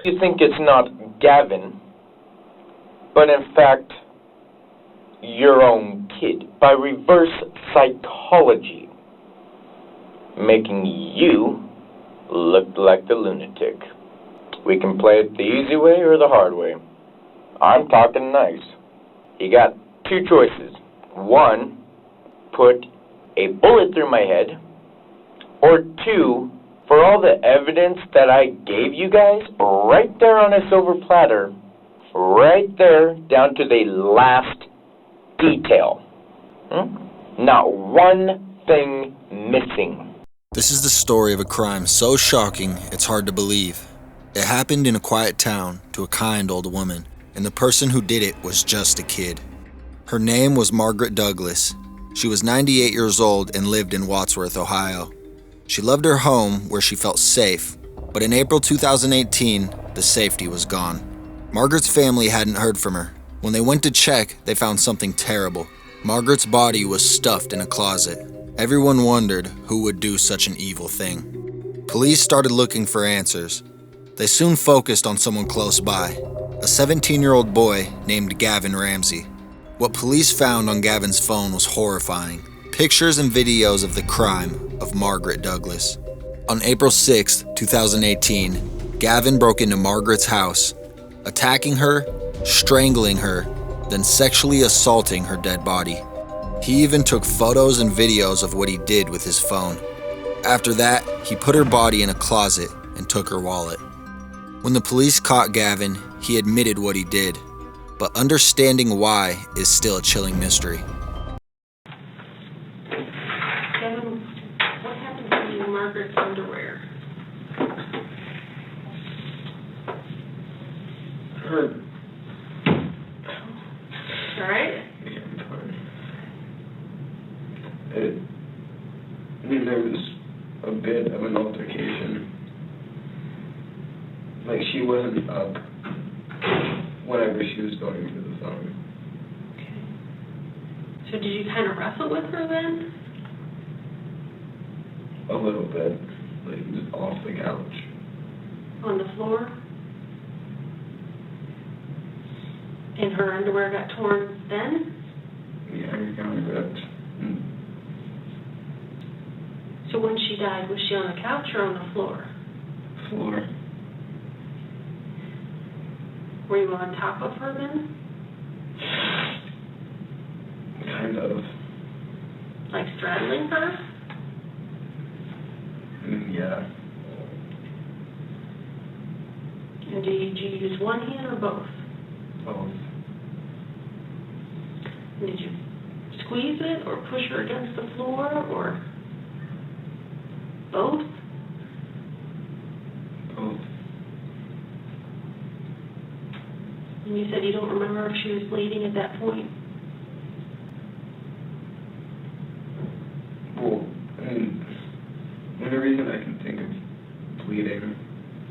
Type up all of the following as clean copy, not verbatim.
You think it's not Gavin, but in fact, your own kid, by reverse psychology, making you look like the lunatic. We can play it the easy way or the hard way. I'm talking nice. You got two choices. One, put a bullet through my head, or two, for all the evidence that I gave you guys, right there on a silver platter, right there, down to the last detail. Not one thing missing. This is the story of a crime so shocking it's hard to believe. It happened in a quiet town to a kind old woman, and the person who did it was just a kid. Her name was Margaret Douglas. She was 98 years old and lived in Wadsworth, Ohio. She loved her home where she felt safe, but in April 2018, the safety was gone. Margaret's family hadn't heard from her. When they went to check, they found something terrible. Margaret's body was stuffed in a closet. Everyone wondered who would do such an evil thing. Police started looking for answers. They soon focused on someone close by, a 17-year-old boy named Gavon Ramsay. What police found on Gavon's phone was horrifying. Pictures and videos of the crime of Margaret Douglas. On April 6, 2018, Gavon broke into Margaret's house, attacking her, strangling her, then sexually assaulting her dead body. He even took photos and videos of what he did with his phone. After that, he put her body in a closet and took her wallet. When the police caught Gavon, he admitted what he did, but understanding why is still a chilling mystery. Gavon, what happened to Margaret's underwear? Her. All right? Yeah, I'm fine. There was a bit of an altercation. Like, she wasn't up whenever she was going to the phone. Okay. So did you kind of wrestle with her then? A little bit. Like, just off the couch. On the floor? And her underwear got torn then? Yeah, I kind of ripped. So when she died, was she on the couch or on the floor? Floor. Were you on top of her then? Kind of. Like straddling her? Yeah. And did you use one hand or both? Both. And did you squeeze it or push her against the floor or both? Both. And you said you don't remember if she was bleeding at that point? Well, the only reason I can think of bleeding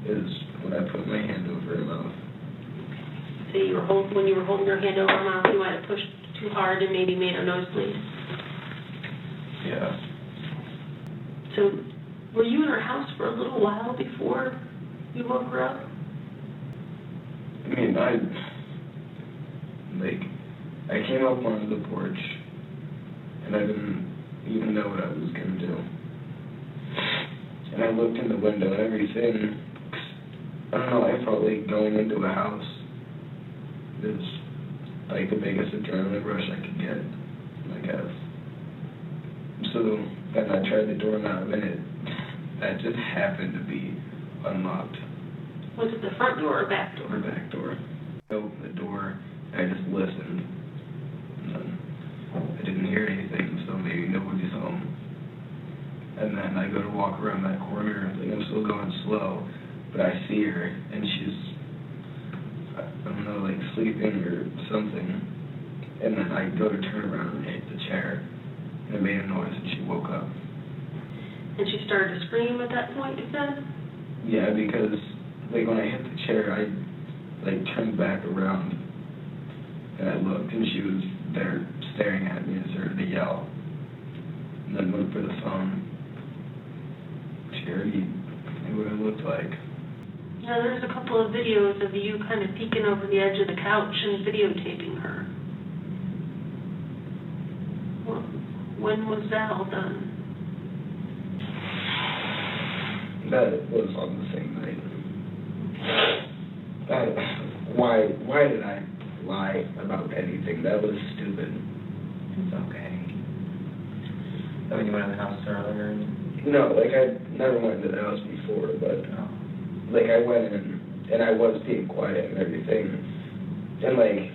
is when I put my hand over her mouth. So when you were holding her hand over her mouth, you might have pushed too hard and maybe made her nosebleed. Yeah. So were you in her house for a little while before you woke her up? I mean, I came up onto the porch, and I didn't even know what I was going to do. And I looked in the window and everything. I don't know, I felt like going into a house is like the biggest adrenaline rush I could get, I guess. So then I tried the doorknob, and that just happened to be unlocked. Was it the front door or back door? The back door. I opened the door, and I just listened. And then I didn't hear anything, so maybe nobody's home. And then I go to walk around that corner, I think I'm still going slow, but I see her, and she's, I don't know, like sleeping or something. And then I go to turn around and hit the chair, and it made a noise, and she woke up. And she started to scream at that point, you said? Yeah, because like when I hit the chair, I like turned back around, and I looked, and she was there staring at me and started to yell. And then went for the phone. She already knew what I looked like. Now, there's a couple of videos of you kind of peeking over the edge of the couch and videotaping her. When was that all done? That was on the same night. Why did I lie about anything? That was stupid. It's okay. So when you went in the house earlier? No, like, I never went to the house before, but, like, I went in, and I was being quiet and everything. And, like,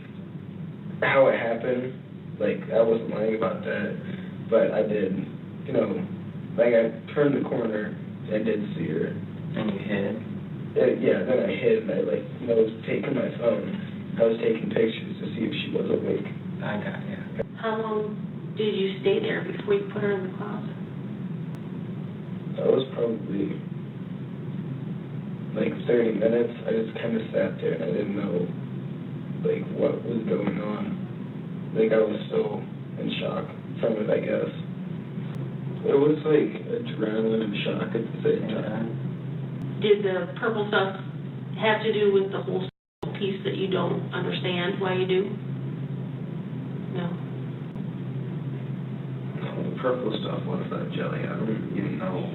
how it happened, like, I wasn't lying about that, but I did, you know, like, I turned the corner, and I did see her. And you hid? Yeah, then I hid, and I, like, you know, was taking my phone. I was taking pictures to see if she was awake. I got you. How long did you stay there before you put her in the closet? That was probably like 30 minutes. I just kind of sat there and I didn't know like what was going on. Like I was still in shock from it, I guess. It was like adrenaline and shock at the same time. Did the purple stuff have to do with the whole piece that you don't understand why you do? No. No, the purple stuff was that jelly. I don't even know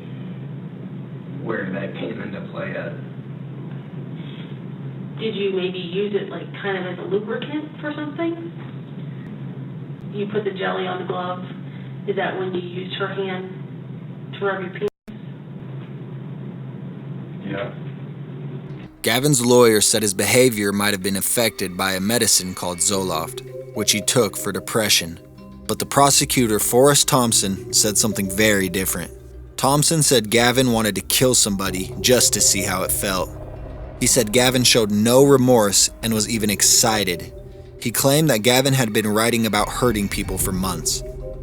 where that came into play at. Did you maybe use it like kind of as a lubricant for something? You put the jelly on the glove. Is that when you used her hand to rub your penis? Yeah. Gavon's lawyer said his behavior might have been affected by a medicine called Zoloft, which he took for depression. But the prosecutor, Forrest Thompson, said something very different. Thompson said Gavon wanted to kill somebody just to see how it felt. He said Gavon showed no remorse and was even excited. He claimed that Gavon had been writing about hurting people for months.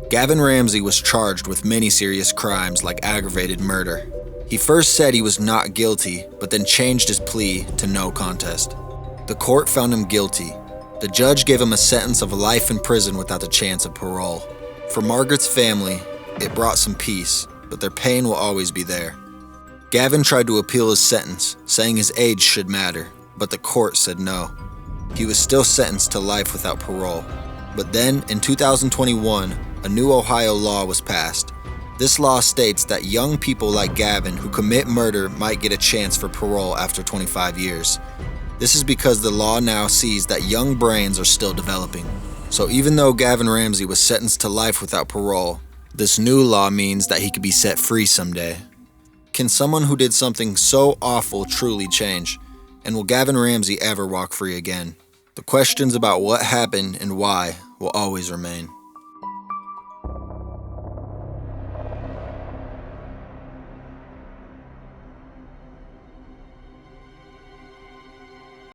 Gavon Ramsay was charged with many serious crimes like aggravated murder. He first said he was not guilty, but then changed his plea to no contest. The court found him guilty. The judge gave him a sentence of life in prison without the chance of parole. For Margaret's family, it brought some peace, but their pain will always be there. Gavon tried to appeal his sentence, saying his age should matter, but the court said no. He was still sentenced to life without parole. But then, in 2021, a new Ohio law was passed. This law states that young people like Gavon who commit murder might get a chance for parole after 25 years. This is because the law now sees that young brains are still developing. So even though Gavon Ramsay was sentenced to life without parole, this new law means that he could be set free someday. Can someone who did something so awful truly change? And will Gavon Ramsay ever walk free again? The questions about what happened and why will always remain.